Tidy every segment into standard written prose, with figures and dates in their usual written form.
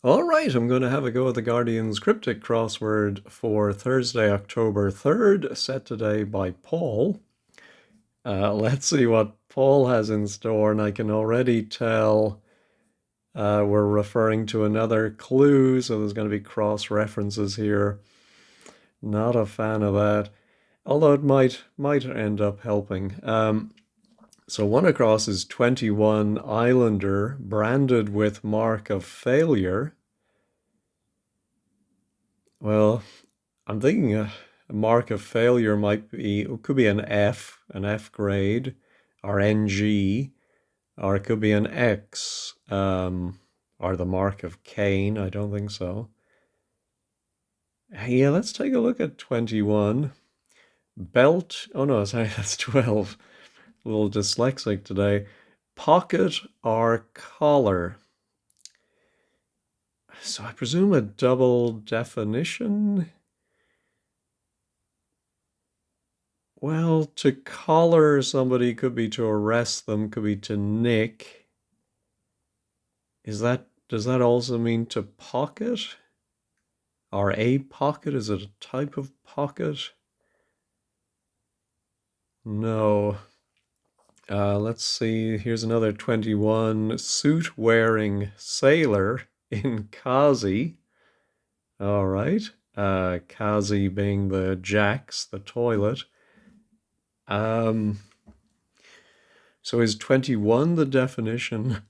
All right, I'm going to have a go at the Guardian's Cryptic Crossword for Thursday, October 3rd, set today by Paul. Let's see what Paul has in store, and I can already tell we're referring to another clue, so there's going to be cross references here. Not a fan of that, although it might end up helping. So one across is 21 Islander branded with mark of failure. Well, I'm thinking a mark of failure might be, it could be an F grade, or NG, or it could be an X, or the mark of Cain. I don't think so. Yeah, let's take a look at 21. Belt, oh no, sorry, that's 12. A little dyslexic today. Pocket or collar. So I presume a double definition. Well, to collar somebody could be to arrest them, could be to nick. Does that also mean to pocket? Or a pocket? Is it a type of pocket? No. Let's see. Here's another 21. Suit wearing sailor in Kazi. All right. Kazi being the jacks, the toilet. So is 21 the definition?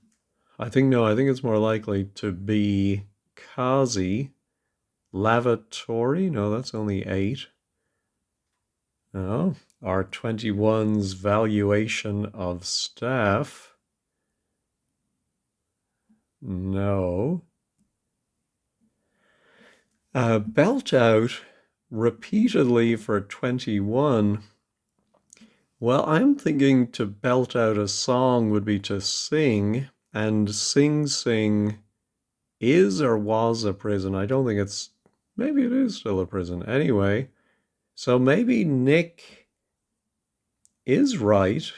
I think no, I think it's more likely to be Kazi. Lavatory? No, that's only 8. No. Are 21's valuation of staff? No. Belt out repeatedly for 21. Well, I'm thinking to belt out a song would be to sing, and Sing Sing is or was a prison. I don't think it's, maybe it is still a prison. Anyway, so maybe Nick is right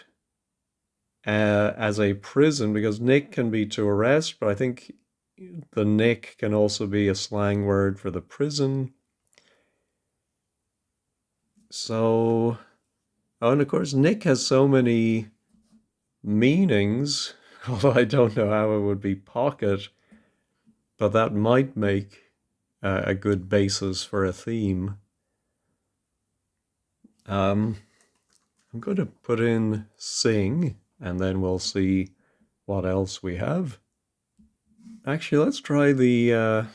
as a prison, because Nick can be to arrest, but I think the Nick can also be a slang word for the prison. So, oh, and of course, Nick has so many meanings, although I don't know how it would be pocket, but that might make a good basis for a theme. I'm going to put in sing, and then we'll see what else we have. Actually, let's try the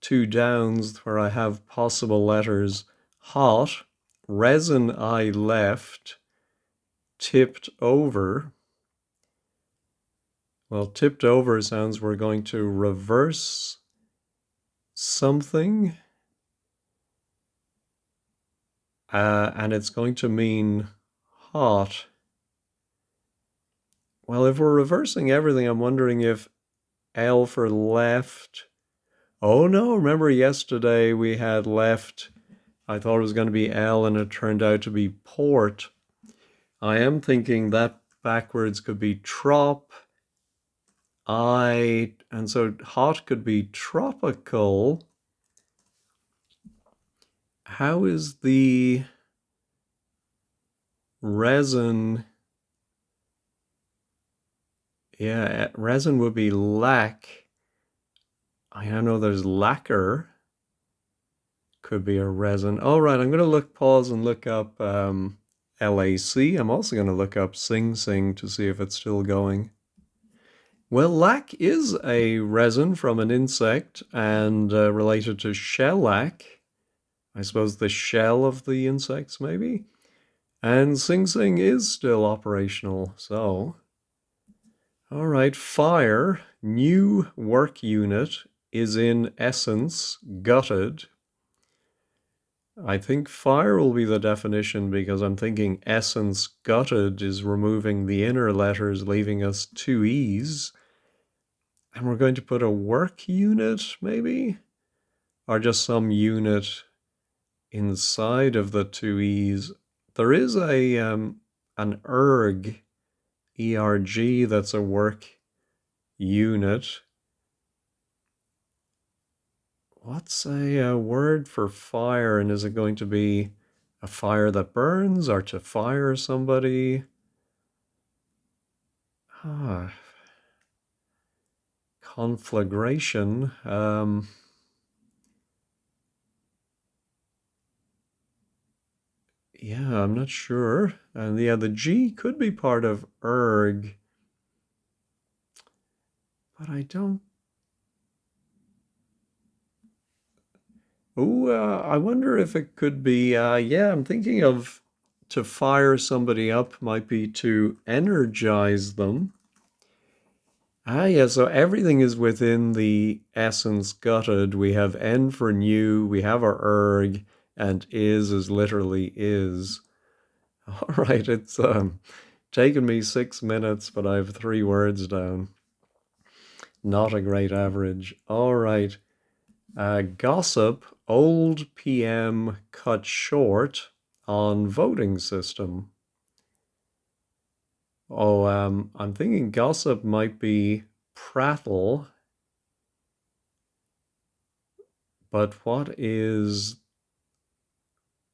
2 downs where I have possible letters. Hot, resin I left, tipped over. Well, tipped over sounds we're going to reverse something. And it's going to mean hot. Well, if we're reversing everything, I'm wondering if L for left. Oh no, remember yesterday we had left. I thought it was going to be L and it turned out to be port. I am thinking that backwards could be trop. And so hot could be tropical. How is the resin? Yeah, resin would be lac. I don't know, there's lacquer. Could be a resin. All right, I'm going to pause and look up LAC. I'm also going to look up Sing Sing to see if it's still going. Well, lac is a resin from an insect and related to shellac. I suppose the shell of the insects, maybe. And Sing Sing is still operational, so. All right, fire, new work unit, is in essence gutted. I think fire will be the definition because I'm thinking essence gutted is removing the inner letters, leaving us 2 E's. And we're going to put a work unit, maybe? Or just some unit inside of the 2 E's. There is an erg, ERG, that's a work unit. What's a word for fire? And is it going to be a fire that burns or to fire somebody? Ah, conflagration. Yeah, I'm not sure. And yeah, the G could be part of erg, but I don't. Oh, I wonder if it could be. Yeah, I'm thinking of to fire somebody up might be to energize them. Ah, yeah, so everything is within the essence gutted. We have N for new, we have our erg, and is literally is. All right, it's taken me 6 minutes, but I have 3 words down. Not a great average. All right. Gossip, old PM cut short on voting system. Oh, I'm thinking gossip might be prattle, but what is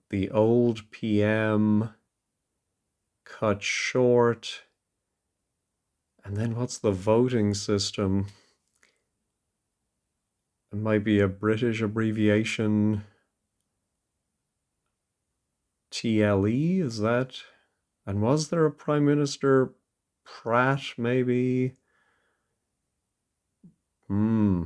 the old PM cut short? And then what's the voting system? It might be a British abbreviation. TLE, is that? And was there a Prime Minister Pratt, maybe? Hmm.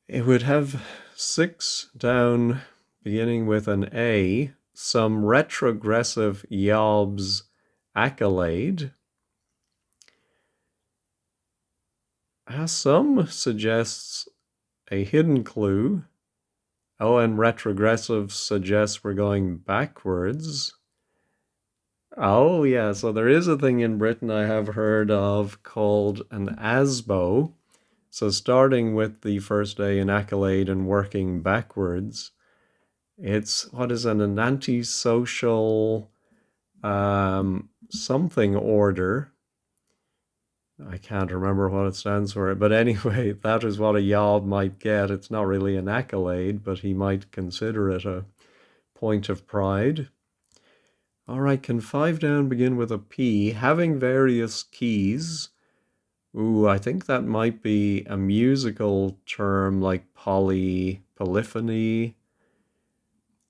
It would have 6 down, beginning with an A, some retrogressive Yobs accolade. Some suggests a hidden clue. Oh, and retrogressive suggests we're going backwards. Oh, yeah, so there is a thing in Britain I have heard of called an ASBO. So starting with the first A in accolade and working backwards. It's what is an antisocial something order. I can't remember what it stands for. But anyway, that is what a yob might get. It's not really an accolade, but he might consider it a point of pride. All right, can 5 down begin with a P? Having various keys. Ooh, I think that might be a musical term like polyphony.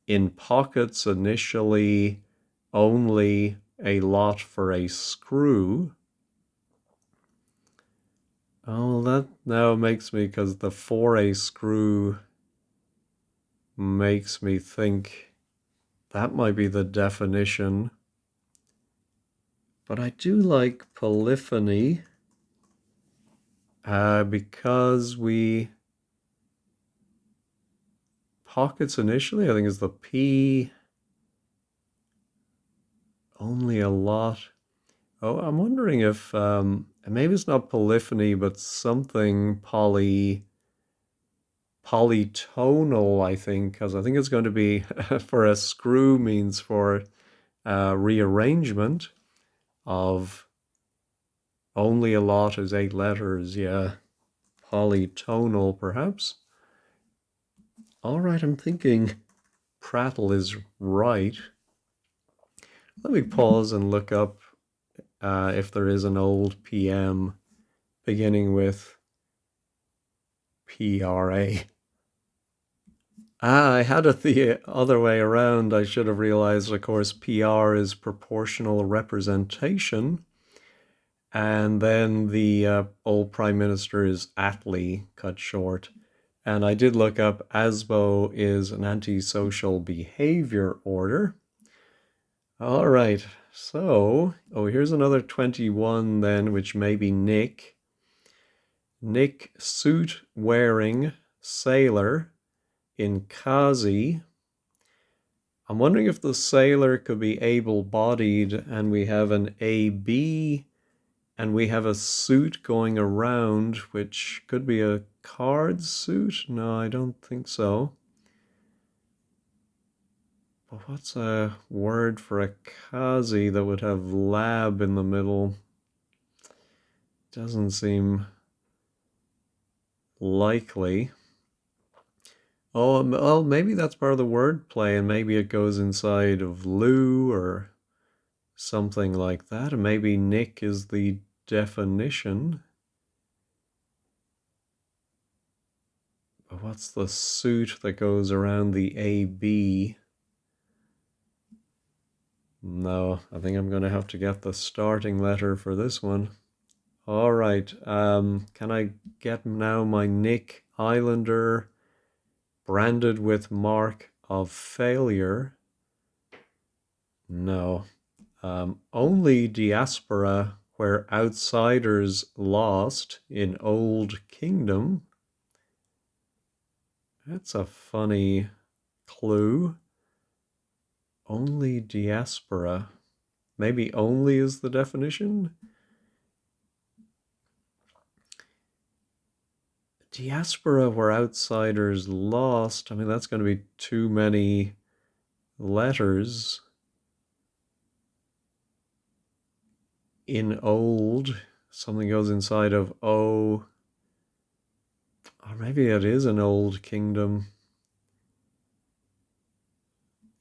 In pockets initially, only a lot for a screw. Oh, that now makes me, because the for a screw makes me think that might be the definition. But I do like polyphony because we pockets initially, I think is the P, only a lot. Oh, I'm wondering if maybe it's not polyphony, but something polytonal, I think, because I think it's going to be for a screw means for rearrangement of only a lot is 8 letters, yeah. Polytonal, perhaps. All right, I'm thinking prattle is right. Let me pause and look up if there is an old PM beginning with PRA. I had it the other way around. I should have realized, of course, PR is proportional representation. And then the old Prime Minister is Attlee, cut short. And I did look up ASBO is an antisocial behavior order. All right, so, oh, here's another 21 then, which may be Nick. Nick suit wearing sailor in Kazi. I'm wondering if the sailor could be able-bodied and we have an AB and we have a suit going around, which could be a card suit. No, I don't think so. But what's a word for a Kazi that would have lab in the middle? Doesn't seem likely. Oh, well, maybe that's part of the wordplay, and maybe it goes inside of Lou or something like that. And maybe Nick is the definition. But what's the suit that goes around the AB? No, I think I'm going to have to get the starting letter for this one. All right. Can I get now my Nick Islander branded with mark of failure? No. Only diaspora where outsiders lost in Old Kingdom. That's a funny clue. Only diaspora. Maybe only is the definition? Diaspora where outsiders lost. I mean, that's going to be too many letters. In old, something goes inside of O. Or maybe it is an old kingdom.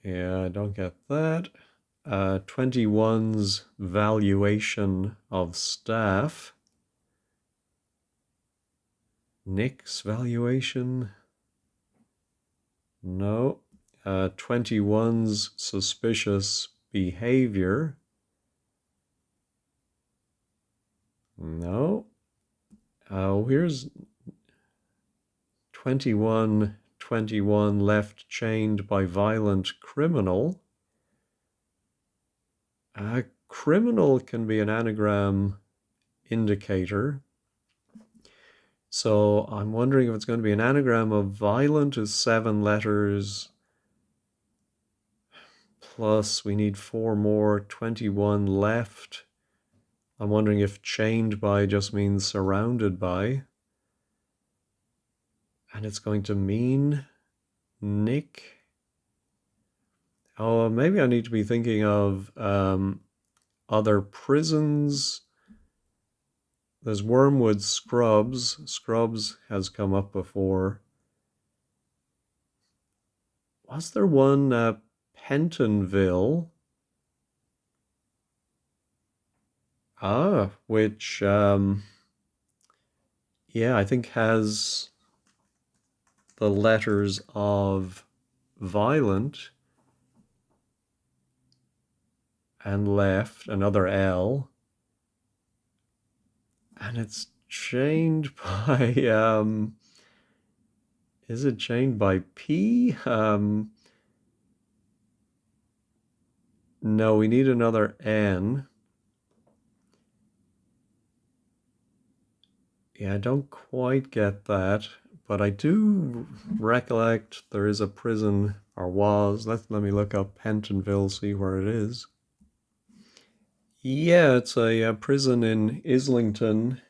Yeah, I don't get that. 21's valuation of staff. Nick's valuation. No. 21's suspicious behavior. No. Here's 21 left chained by violent criminal. Criminal can be an anagram indicator. So I'm wondering if it's going to be an anagram of violent is 7 letters. Plus we need 4 more, 21 left. I'm wondering if chained by just means surrounded by. And it's going to mean Nick. Oh, maybe I need to be thinking of other prisons. There's Wormwood Scrubs. Scrubs has come up before. Was there one, Pentonville? Which, yeah, I think has the letters of violent and left, another L. And it's chained by, is it chained by P? No, we need another N. Yeah, I don't quite get that, but I do recollect there is a prison, or was. Let me look up Pentonville, see where it is. Yeah, it's a prison in Islington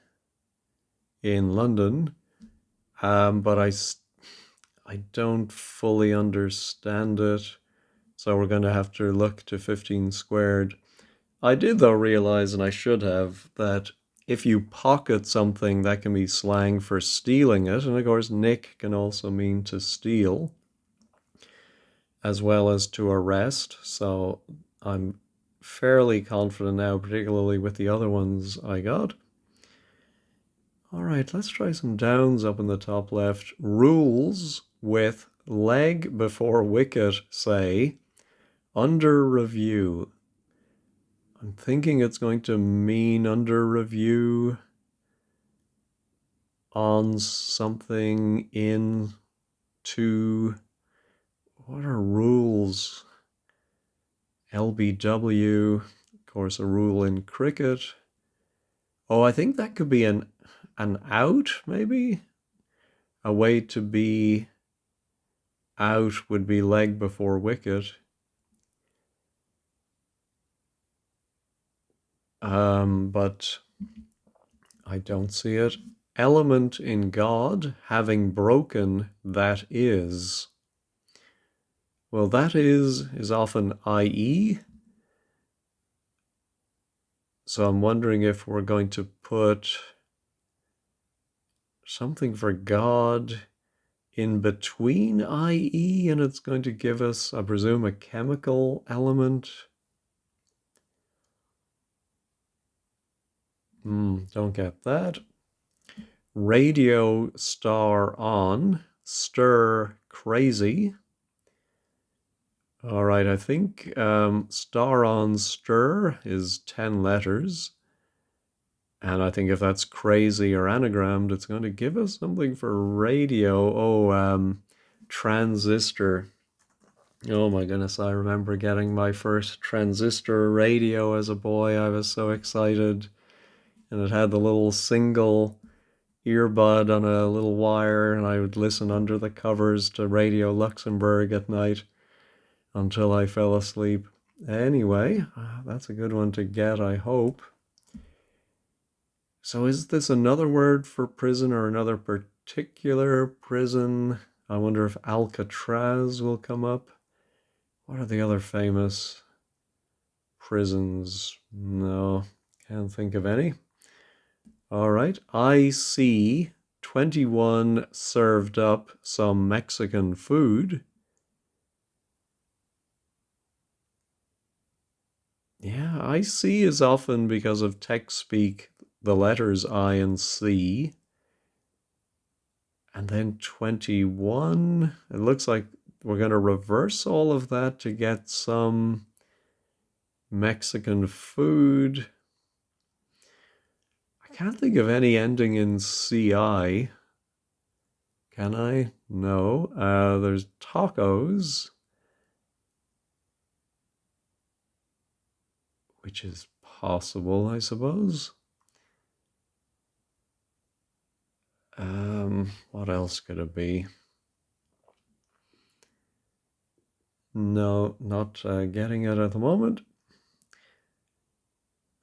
in London, but I don't fully understand it, so we're going to have to look to 15 squared. I did, though, realize, and I should have, that if you pocket something, that can be slang for stealing it. And of course, nick can also mean to steal, as well as to arrest. So I'm fairly confident now, particularly with the other ones I got. All right, let's try some downs up in the top left. Rules with leg before wicket say under review. I'm thinking it's going to mean under review on something in to, what are rules? LBW, of course, a rule in cricket. Oh, I think that could be an out, maybe? A way to be out would be leg before wicket. But I don't see it. Element in God, having broken, that is. Well, that is often IE. So I'm wondering if we're going to put something for God in between IE, and it's going to give us, I presume, a chemical element. Don't get that. Radio star on, stir crazy. All right, I think star on stir is 10 letters. And I think if that's crazy or anagrammed, it's going to give us something for radio. Oh, transistor. Oh my goodness, I remember getting my first transistor radio as a boy. I was so excited. And it had the little single earbud on a little wire, and I would listen under the covers to Radio Luxembourg at night until I fell asleep. Anyway, that's a good one to get, I hope. So is this another word for prison or another particular prison? I wonder if Alcatraz will come up. What are the other famous prisons? No, can't think of any. All right, I see 21 served up some Mexican food. Yeah, I see is often because of text speak, the letters I and C. And then 21, it looks like we're going to reverse all of that to get some Mexican food. I can't think of any ending in CI. Can I? No. There's tacos, which is possible, I suppose. What else could it be? No, not getting it at the moment.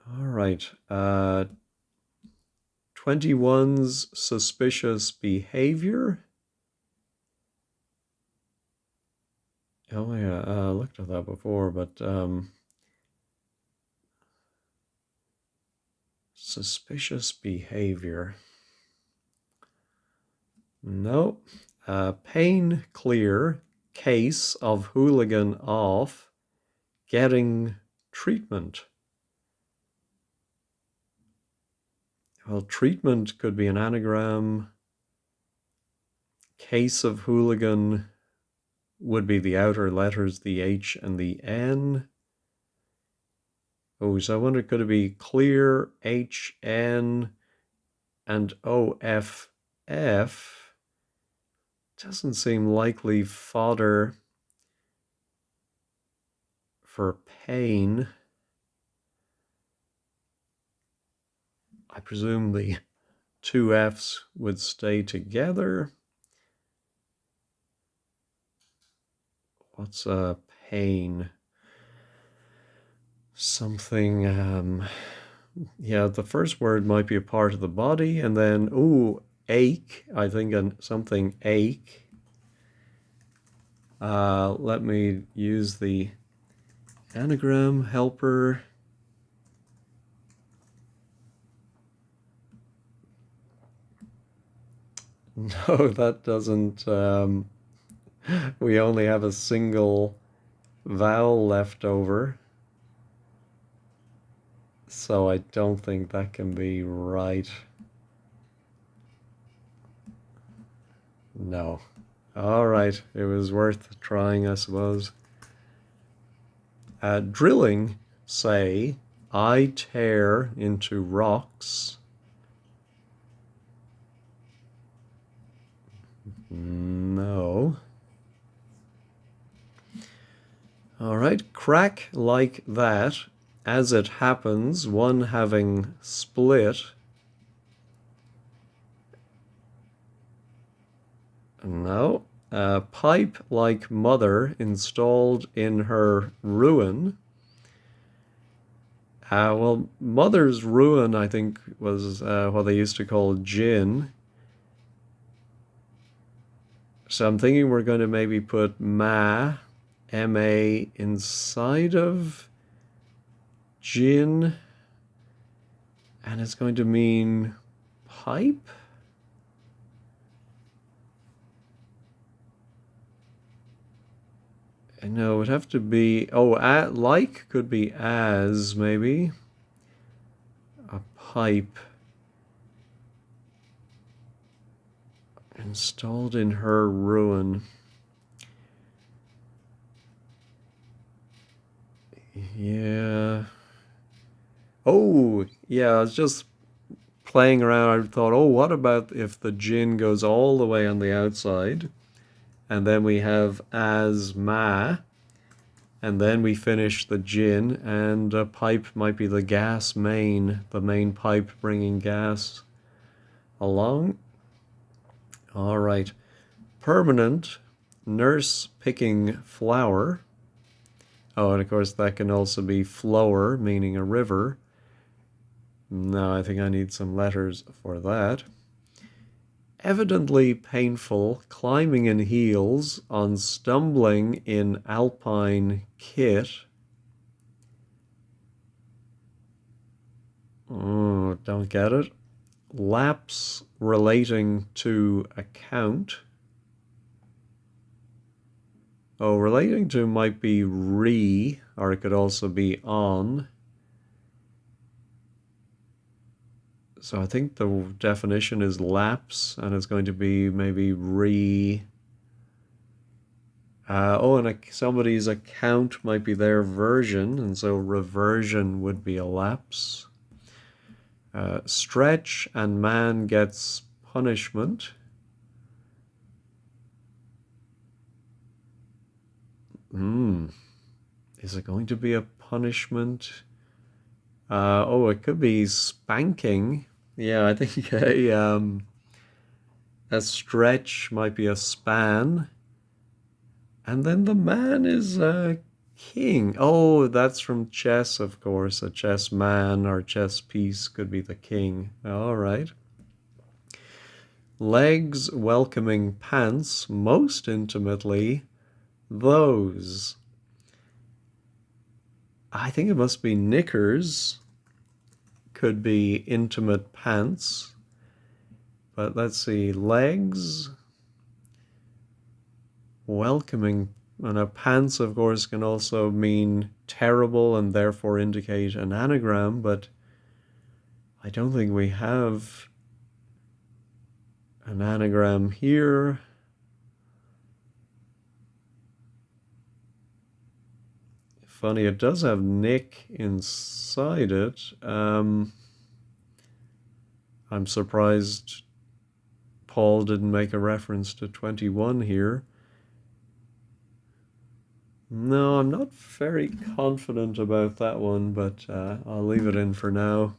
All right. 21's suspicious behavior. Oh yeah, I looked at that before, but suspicious behavior. No. Pain clear, case of hooligan off, getting treatment. Well, treatment could be an anagram. Case of hooligan would be the outer letters, the H and the N. Oh, so I wonder, could it be clear, HN, and OFF? Doesn't seem likely fodder for pain. I presume the two F's would stay together. What's a pain? Something, yeah, the first word might be a part of the body, and then, ooh, ache, I think something ache. Let me use the anagram helper. No, that doesn't, we only have a single vowel left over. So I don't think that can be right. No. All right, it was worth trying, I suppose. Drilling, say, I tear into rocks. No. All right, crack like that. As it happens, one having split. No. Pipe like mother installed in her ruin. Well, mother's ruin, I think, was what they used to call gin. So I'm thinking we're going to maybe put M-A, inside of gin. And it's going to mean pipe? I know it would have to be. Oh, like could be as maybe a pipe installed in her ruin. Yeah. Oh, yeah. I was just playing around. I thought, oh, what about if the gin goes all the way on the outside, and then we have as ma, and then we finish the gin, and a pipe might be the gas main, the main pipe bringing gas along. All right. Permanent nurse picking flower. Oh, and of course that can also be flower, meaning a river. No, I think I need some letters for that. Evidently painful, climbing in heels on stumbling in alpine kit. Oh, don't get it. Lapse relating to account. Oh, relating to might be re, or it could also be on. So I think the definition is lapse, and it's going to be maybe re. And somebody's account might be their version, and so reversion would be a lapse. Stretch and man gets punishment. Is it going to be a punishment? It could be spanking. Yeah, I think a stretch might be a span. And then the man is a king. Oh, that's from chess, of course. A chess man or chess piece could be the king. All right. Legs welcoming pants most intimately. Those. I think it must be knickers. Could be intimate pants. But let's see. Legs welcoming. And pants, of course, can also mean terrible and therefore indicate an anagram, but I don't think we have an anagram here. Funny, it does have Nick inside it. I'm surprised Paul didn't make a reference to 21 here. No, I'm not very confident about that one, but I'll leave it in for now.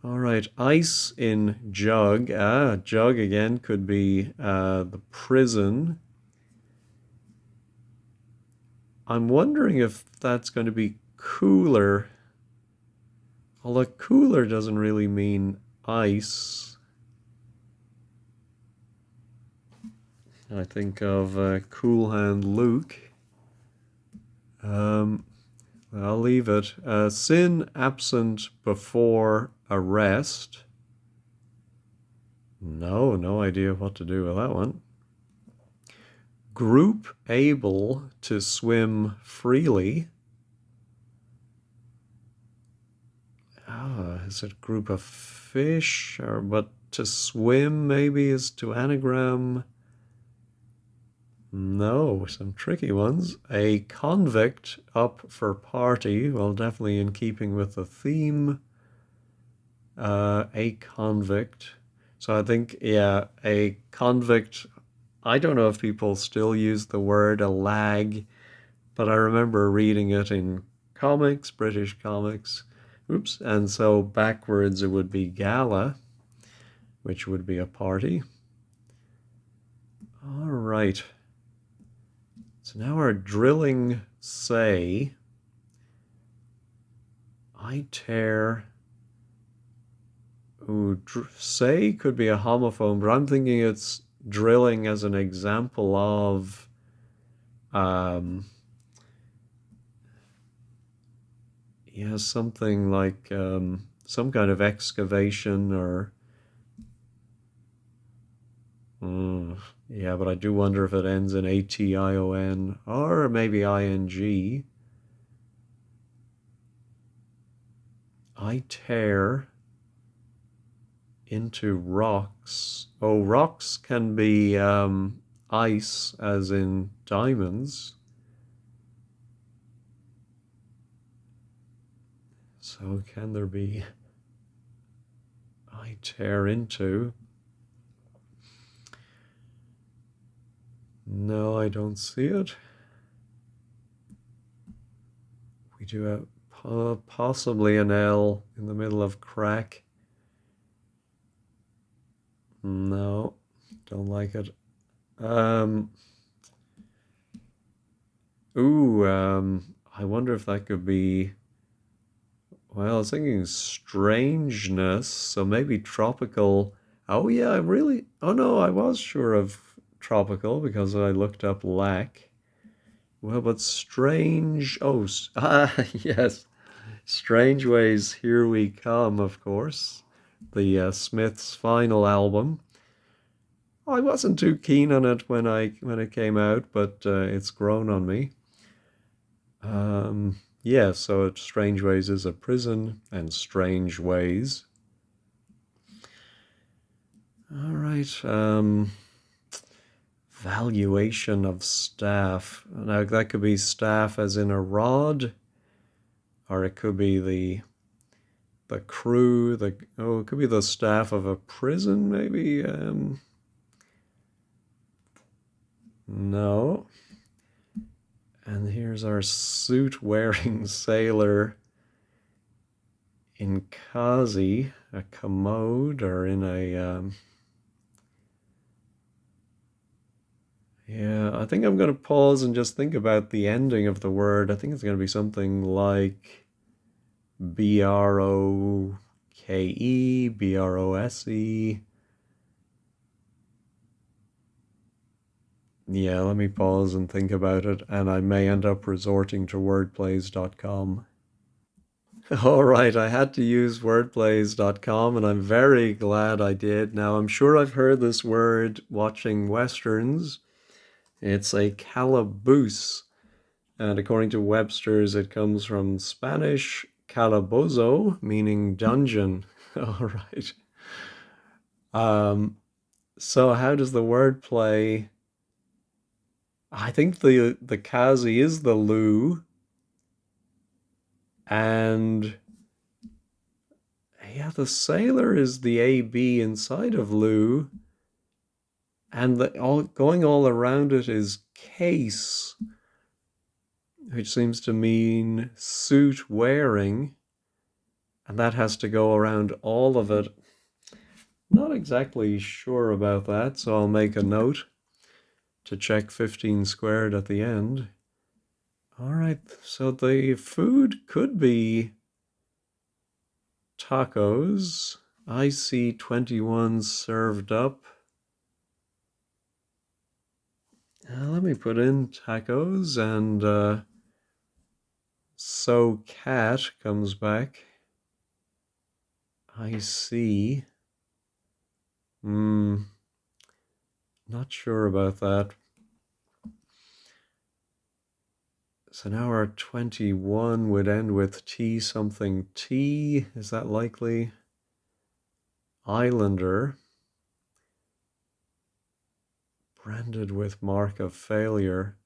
All right, ice in jug. Jug again could be the prison. I'm wondering if that's going to be cooler. Although cooler doesn't really mean ice. I think of Cool Hand Luke. I'll leave it. Sin absent before arrest. No idea what to do with that one. Group able to swim freely. Is it group of fish? But to swim maybe is to anagram. No, some tricky ones. A convict up for party. Well, definitely in keeping with the theme. A convict. So I think, yeah, a convict. I don't know if people still use the word a lag, but I remember reading it in comics, British comics. Oops. And so backwards it would be gala, which would be a party. All right. So now our drilling say. I tear. Ooh, say could be a homophone, but I'm thinking it's drilling as an example of something like some kind of excavation or Yeah, but I do wonder if it ends in A-T-I-O-N or maybe I-N-G. I tear into rocks. Oh, rocks can be ice, as in diamonds. So can there be I tear into? No, I don't see it. We do have possibly an L in the middle of crack. No, don't like it. Um, I wonder if that could be, well, I was thinking strangeness, so maybe tropical. Oh yeah, oh no, I was sure of tropical because I looked up lack. Well, but strange, yes, Strange Ways, Here We Come, of course. The Smiths' final album. I wasn't too keen on it when it came out, but it's grown on me. Yeah, so Strange Ways is a prison, and Strange Ways. All right. Valuation of staff. Now that could be staff as in a rod, or it could be the crew. It could be the staff of a prison, maybe. No. And here's our suit-wearing sailor in Kazi, a commode, or in a yeah, I think I'm going to pause and just think about the ending of the word. I think it's going to be something like BROKE, BROSE. Yeah, let me pause and think about it, and I may end up resorting to wordplays.com. All right, I had to use wordplays.com, and I'm very glad I did. Now, I'm sure I've heard this word watching Westerns. It's a calaboose. And according to Webster's, it comes from Spanish calabozo, meaning dungeon. All right. Um, so how does the word play? I think the kazi is the lu, and yeah, the sailor is the AB inside of lu, and the all going all around it is case, which seems to mean suit wearing, and that has to go around all of it. Not exactly sure about that, so I'll make a note to check 15 squared at the end. All right, so the food could be tacos. I see 21 served up. Let me put in tacos, and so cat comes back. I see. Not sure about that. So now our 21 would end with T something T. Is that likely? Islander. Branded with mark of failure.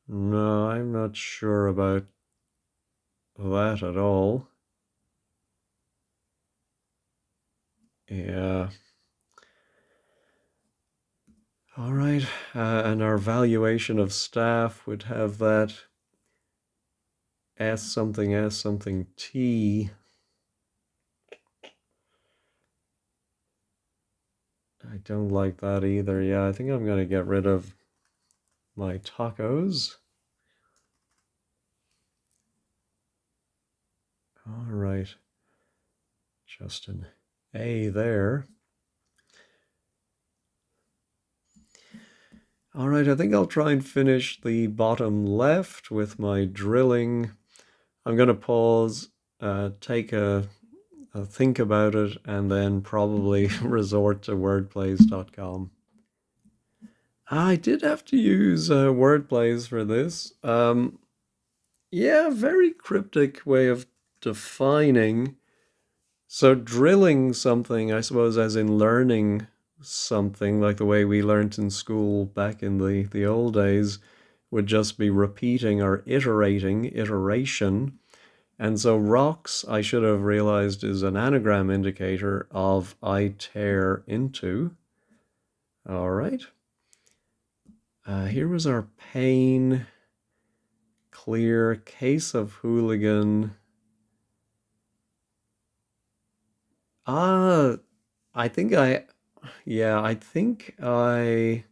No, I'm not sure about that at all. Yeah. All right. And our valuation of staff would have that S something T. I don't like that either. Yeah, I think I'm going to get rid of my tacos. All right. Just an A there. All right, I think I'll try and finish the bottom left with my drilling. I'm going to pause, take a think about it and then probably resort to wordplays.com. I did have to use wordplays for this. Yeah, very cryptic way of defining. So drilling something, I suppose, as in learning something, like the way we learnt in school back in the old days, would just be repeating or iterating, iteration. And so rocks, I should have realized, is an anagram indicator of I tear into. All right. Here was our pain, clear, case of hooligan. Ah, I think I think I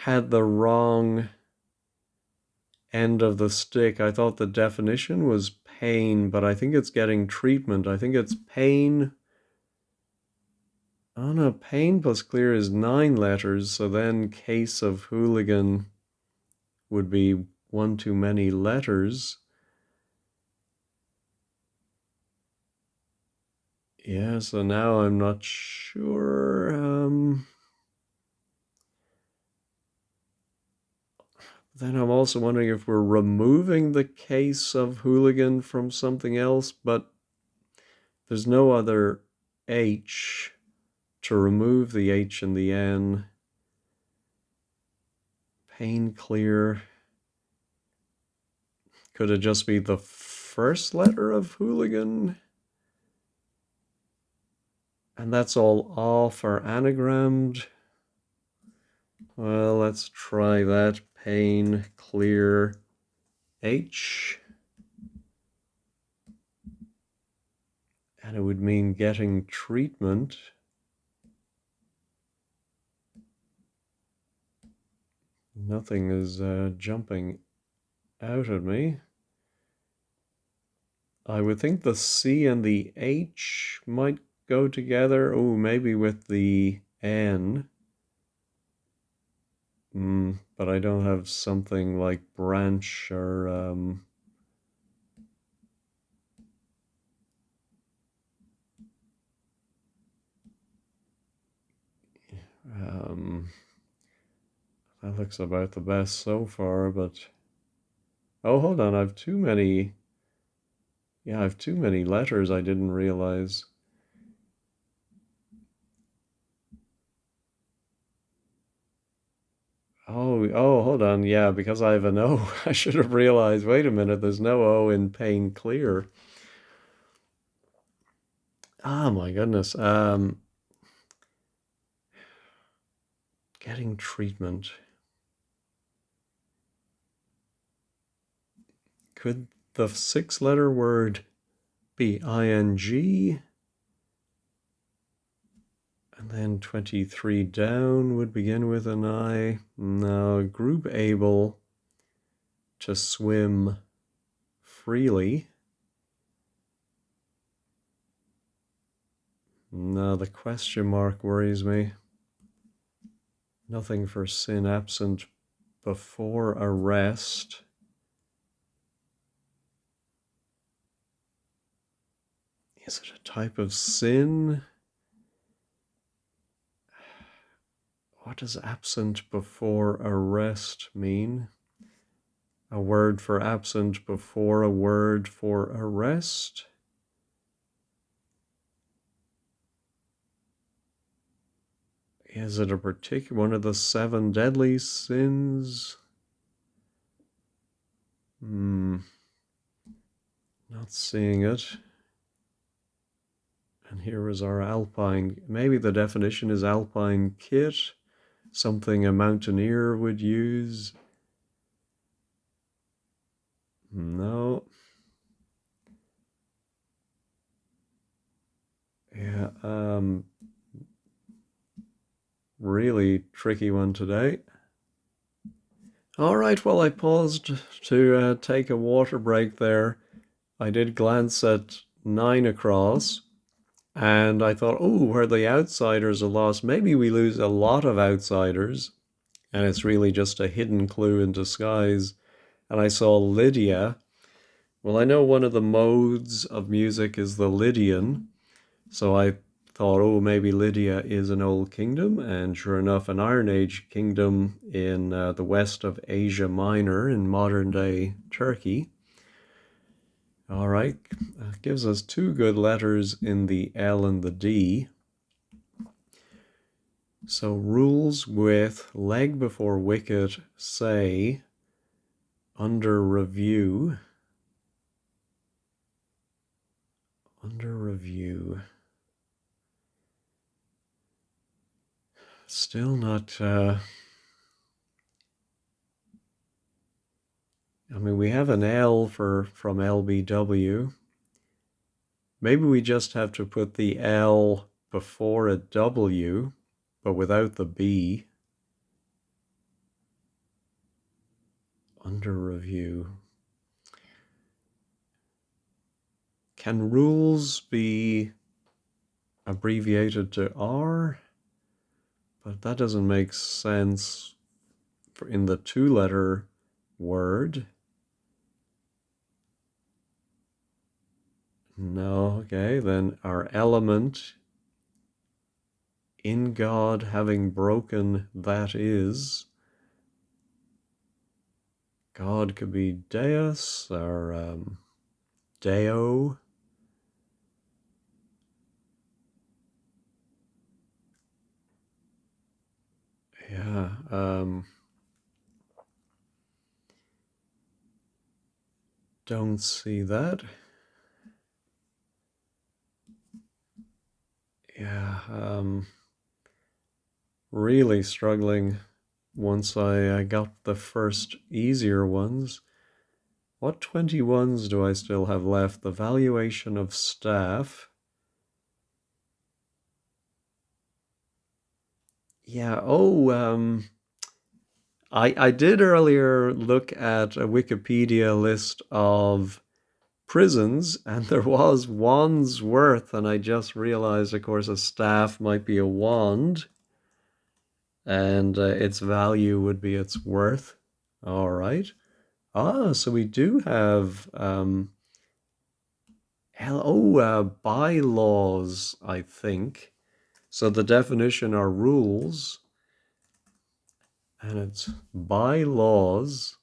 had the wrong end of the stick. I thought the definition was pain, but I think it's getting treatment. I think it's pain. Oh no, pain plus clear is 9 letters, so then case of hooligan would be one too many letters. Yeah, so now I'm not sure. Then I'm also wondering if we're removing the case of hooligan from something else, but there's no other H to remove the H and the N. Pain clear. Could it just be the first letter of hooligan? And that's all off or anagrammed. Well, let's try that. Pain clear H. And it would mean getting treatment. Nothing is jumping out at me. I would think the C and the H might go together. Oh, maybe with the N. But I don't have something like branch or that looks about the best so far, but oh, hold on, I've too many. Yeah, I've too many letters I didn't realize. Oh, hold on. Yeah, because I have an O, I should have realized, wait a minute, there's no O in pain clear. Ah, my goodness. Getting treatment. Could the 6-letter word be ing? And then 23 down would begin with an I. No, group able to swim freely. No, the question mark worries me. Nothing for sin absent before arrest. Is it a type of sin? What does absent before arrest mean? A word for absent before a word for arrest? Is it a particular one of the 7 deadly sins? Not seeing it. And here is our alpine. Maybe the definition is alpine kit, something a mountaineer would use. No. Yeah, really tricky one today. All right, well, I paused to take a water break there. I did glance at 9 across, and I thought, oh, where the outsiders are lost, maybe we lose a lot of outsiders, and it's really just a hidden clue in disguise. And I saw Lydia, Well, I know one of the modes of music is the Lydian, so I thought, oh, maybe Lydia is an old kingdom, and sure enough, an Iron Age kingdom in the west of Asia Minor in modern day Turkey. All right, gives us two good letters in the L and the D. So rules with leg before wicket say under review. Under review. Still not. I mean, we have an L from LBW. Maybe we just have to put the L before a W, but without the B. Under review. Can rules be abbreviated to R? But that doesn't make sense for in the two-letter word. No, okay, then our element in God having broken that is. God could be Deus or Deo. Yeah. Don't see that. Yeah. Really struggling once I got the first easier ones. What 21s do I still have left? The valuation of staff. Yeah. Oh, I did earlier look at a Wikipedia list of prisons, and there was Wandsworth, and I just realized, of course, a staff might be a wand, and its value would be its worth. All right. Ah, so we do have bylaws, I think. So the definition are rules, and it's bylaws,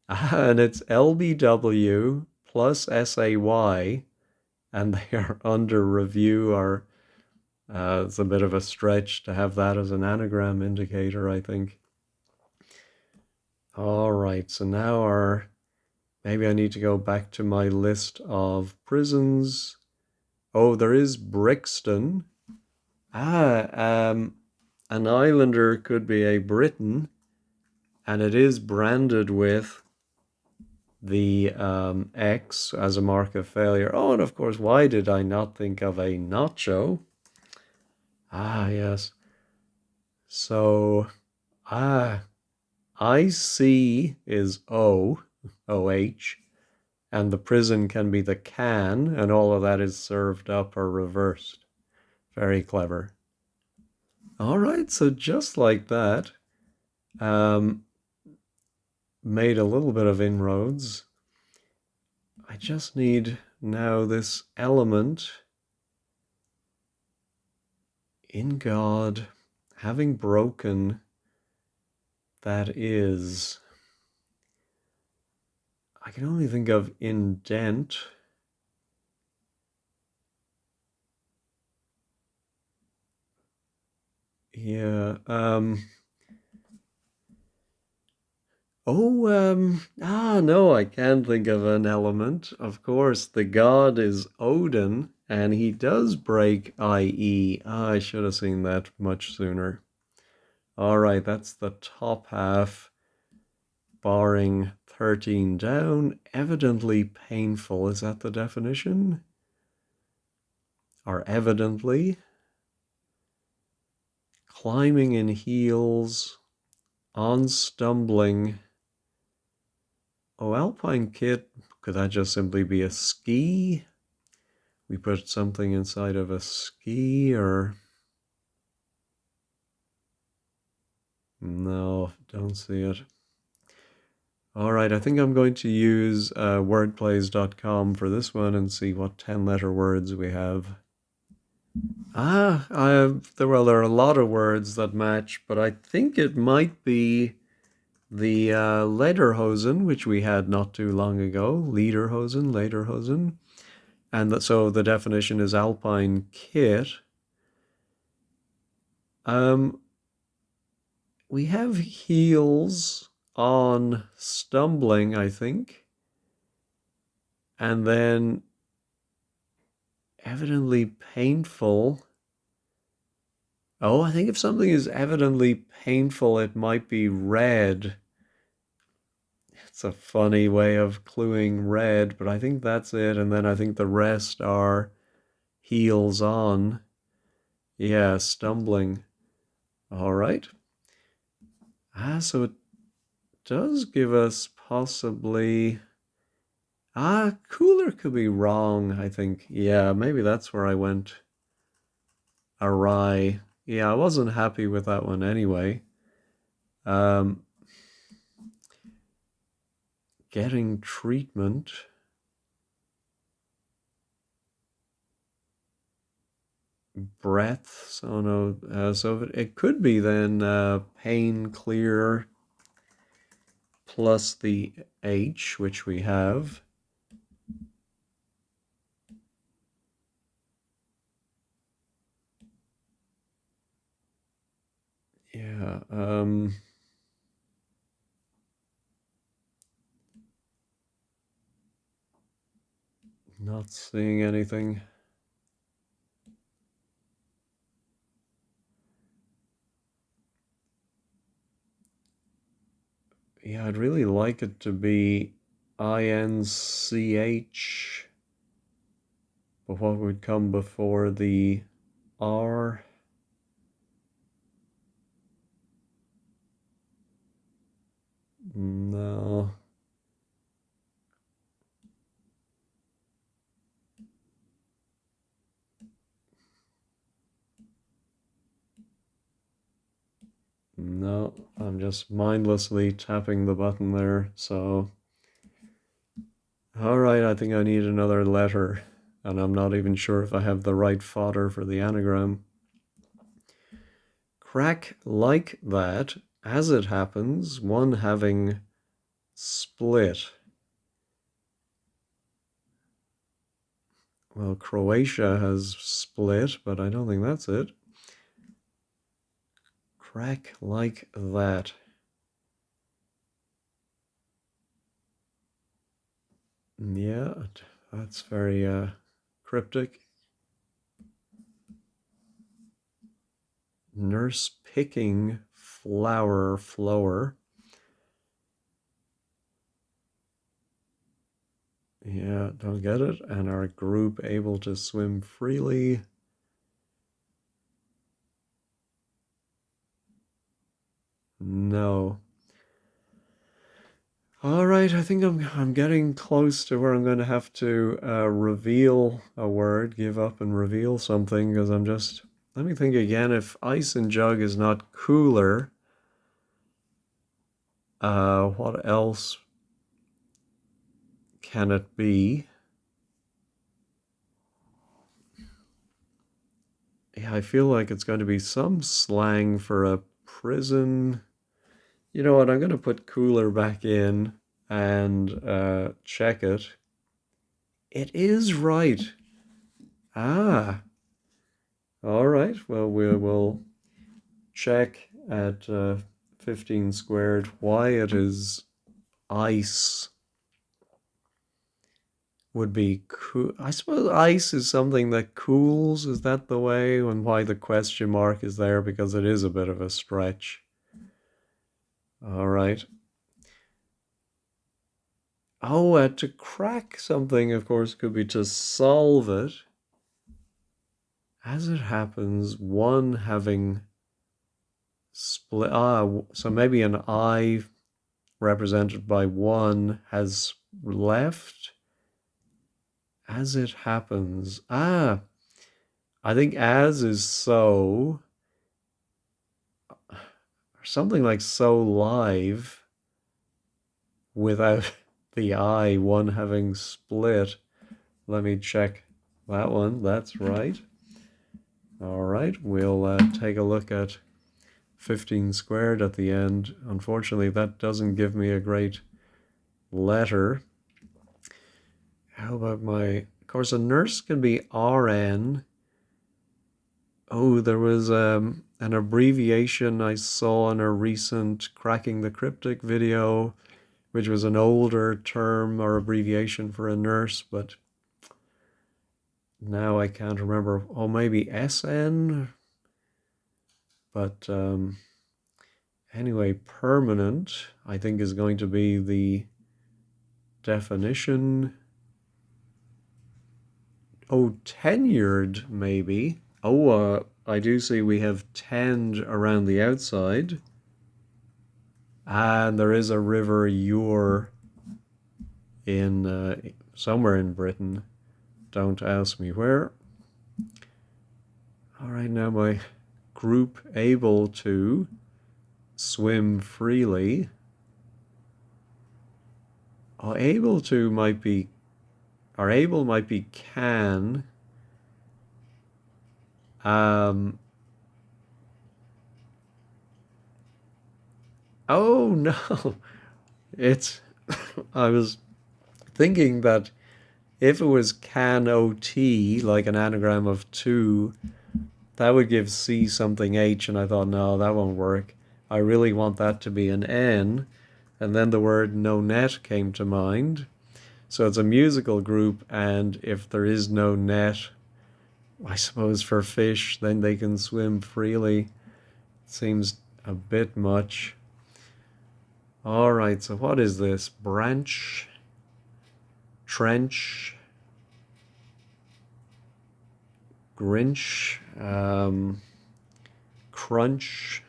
and it's LBW plus SAY, and they are under review. It's a bit of a stretch to have that as an anagram indicator, I think. All right, so now maybe I need to go back to my list of prisons. Oh, there is Brixton. An islander could be a Briton, and it is branded with the X as a mark of failure. Oh, and of course, why did I not think of a nacho? Ah, yes. So, IC is OH, and the prison can be the can, and all of that is served up or reversed. Very clever. All right, so just like that, made a little bit of inroads. I just need now this element in God having broken that is. I can only think of indent. Yeah. No, I can think of an element. Of course, the god is Odin, and he does break IE. I should have seen that much sooner. All right, that's the top half, barring 13 down. Evidently painful. Is that the definition? Or evidently? Climbing in heels, on stumbling. Oh, alpine kit, could that just simply be a ski? We put something inside of a ski, or... No, don't see it. All right, I think I'm going to use wordplays.com for this one and see what 10-letter words we have. There are a lot of words that match, but I think it might be the lederhosen, which we had not too long ago. Lederhosen. So the definition is alpine kit. Um, we have heels on stumbling, I think. And then evidently painful. Oh, I think if something is evidently painful, it might be red. It's a funny way of cluing red, but I think that's it. And then I think the rest are heels on. Yeah, stumbling. All right. So it does give us possibly. Cooler could be wrong, I think. Yeah, maybe that's where I went awry. Yeah, I wasn't happy with that one anyway. Um, Getting treatment. Breath. So no. So it could be then pain clear plus the H, which we have. Yeah. Not seeing anything. Yeah, I'd really like it to be INCH, but what would come before the R? No. No, I'm just mindlessly tapping the button there. So, all right, I think I need another letter, and I'm not even sure if I have the right fodder for the anagram. Crack like that, as it happens, one having split. Well, Croatia has split, but I don't think that's it. Crack like that. Yeah, that's very cryptic. Nurse picking flower. Yeah, don't get it. And our group able to swim freely. No. All right, I think I'm getting close to where I'm going to have to reveal a word, give up and reveal something because I'm just. Let me think again. If ice and jug is not cooler, what else can it be? Yeah, I feel like it's going to be some slang for a prison. You know what? I'm going to put cooler back in and check it. It is right. Ah, all right. Well, we will check at 15 squared why it is ice would be cool. I suppose ice is something that cools. Is that the way? And why the question mark is there? Because it is a bit of a stretch. All right. Oh, to crack something, of course, could be to solve it. As it happens, one having split. So maybe an I represented by one has left. As it happens. I think as is so, or something like so live. without the I, one having split. Let me check that one. That's right. All right, we'll take a look at 15 squared at the end. Unfortunately, that doesn't give me a great letter. How about of course, a nurse can be RN. Oh, there was an abbreviation I saw in a recent Cracking the Cryptic video, which was an older term or abbreviation for a nurse, but now I can't remember. Oh, maybe SN? But anyway, permanent, I think, is going to be the definition. Oh, tenured, maybe. Oh, I do see we have tend around the outside. And there is a river Ure in somewhere in Britain. Don't ask me where. All right, now my group able to swim freely. Oh, able to might be, or able might be can. Oh no, it's, I was thinking that if it was can OT, like an anagram of two, that would give C something H, and I thought, no, that won't work. I really want that to be an N. And then the word no net came to mind. So it's a musical group, and if there is no net, I suppose for fish, then they can swim freely. Seems a bit much. All right, so what is this? Branch, trench, Grinch, crunch.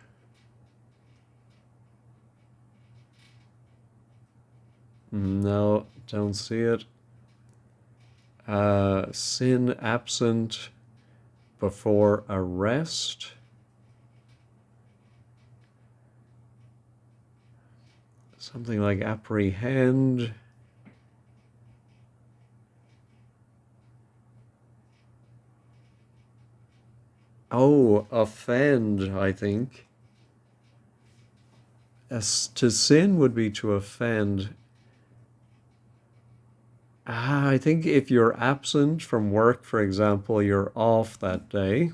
No, don't see it. Sin absent before arrest. Something like apprehend. Oh, offend, I think. To sin would be to offend. I think if you're absent from work, for example, you're off that day.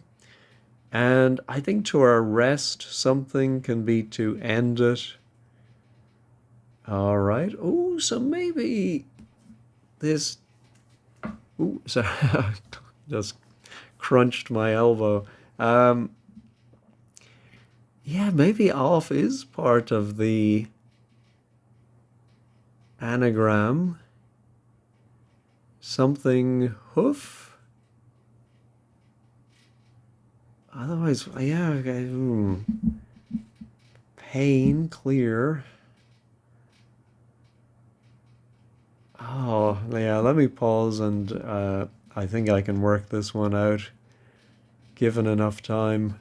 And I think to arrest something can be to end it. All right. Oh, so maybe this. Ooh, sorry, just crunched my elbow. Yeah, maybe off is part of the anagram. Something hoof. Otherwise, yeah, okay. Pain, clear. Oh, yeah, let me pause and I think I can work this one out, given enough time.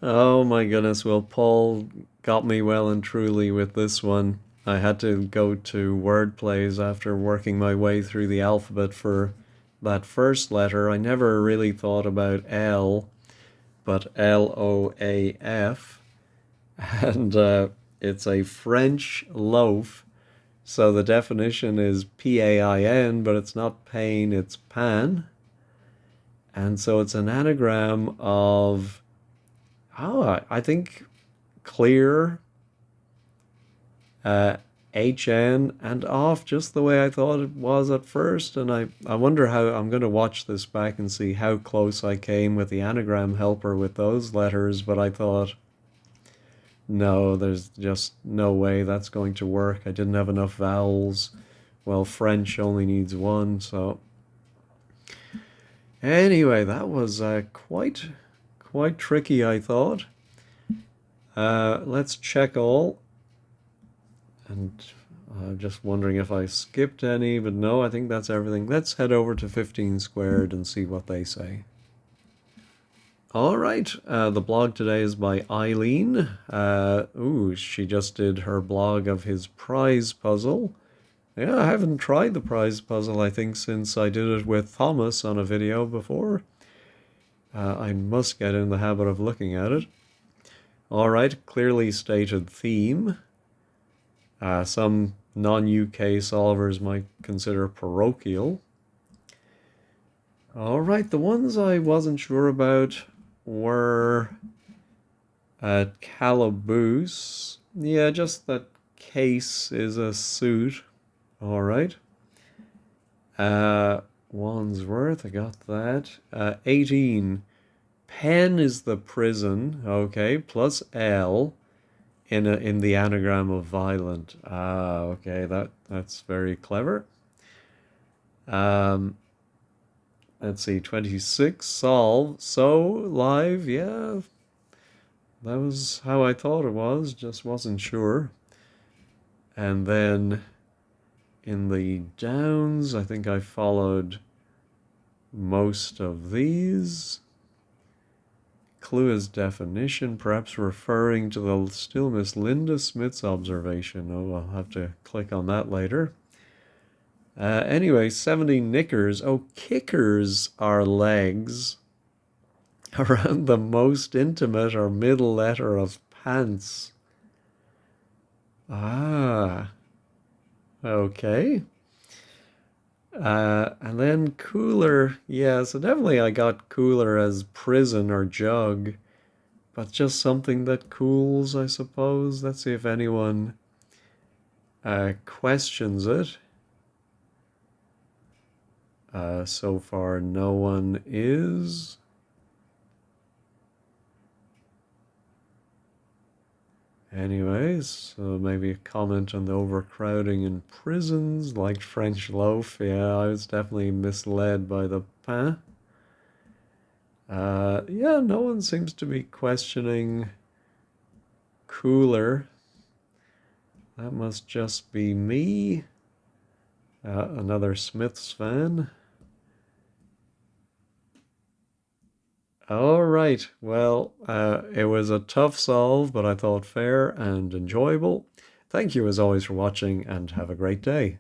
Oh my goodness, well, Paul got me well and truly with this one. I had to go to word plays after working my way through the alphabet for that first letter. I never really thought about L, but LOAF, and it's a French loaf. So the definition is PAIN, but it's not pain, it's pan. And so it's an anagram of, I think clear, HN, and off, just the way I thought it was at first. And I wonder how, I'm going to watch this back and see how close I came with the anagram helper with those letters, but I thought, no, there's just no way that's going to work. I didn't have enough vowels. Well, French only needs one, so. Anyway, that was quite tricky, I thought. Let's check all. And I'm just wondering if I skipped any, but no, I think that's everything. Let's head over to 15 squared and see what they say. All right, the blog today is by Eileen. She just did her blog of his prize puzzle. Yeah, I haven't tried the prize puzzle, I think, since I did it with Thomas on a video before. I must get in the habit of looking at it. All right, clearly stated theme. Some non-UK solvers might consider parochial. All right, the ones I wasn't sure about were calaboose. Yeah, just that case is a suit. All right. Wandsworth, I got that. 18. Pen is the prison. Okay, plus L in the anagram of violent. Okay, that's very clever. Let's see, 26. Solve. So live, yeah. That was how I thought it was, just wasn't sure. And then in the downs, I think I followed most of these. Clue as definition, perhaps referring to the still Miss Linda Smith's observation. Oh, I'll have to click on that later. Anyway, 70 knickers. Oh, kickers are legs around the most intimate or middle letter of pants. Ah, okay. And then cooler. Yeah, so definitely I got cooler as prison or jug, but just something that cools, I suppose. Let's see if anyone questions it. So far, no one is. Anyways, so maybe a comment on the overcrowding in prisons, like French loaf. Yeah, I was definitely misled by the pain. Yeah, no one seems to be questioning cooler. That must just be me. Another Smiths fan. All right. Well, it was a tough solve, but I thought fair and enjoyable. Thank you as always for watching and have a great day.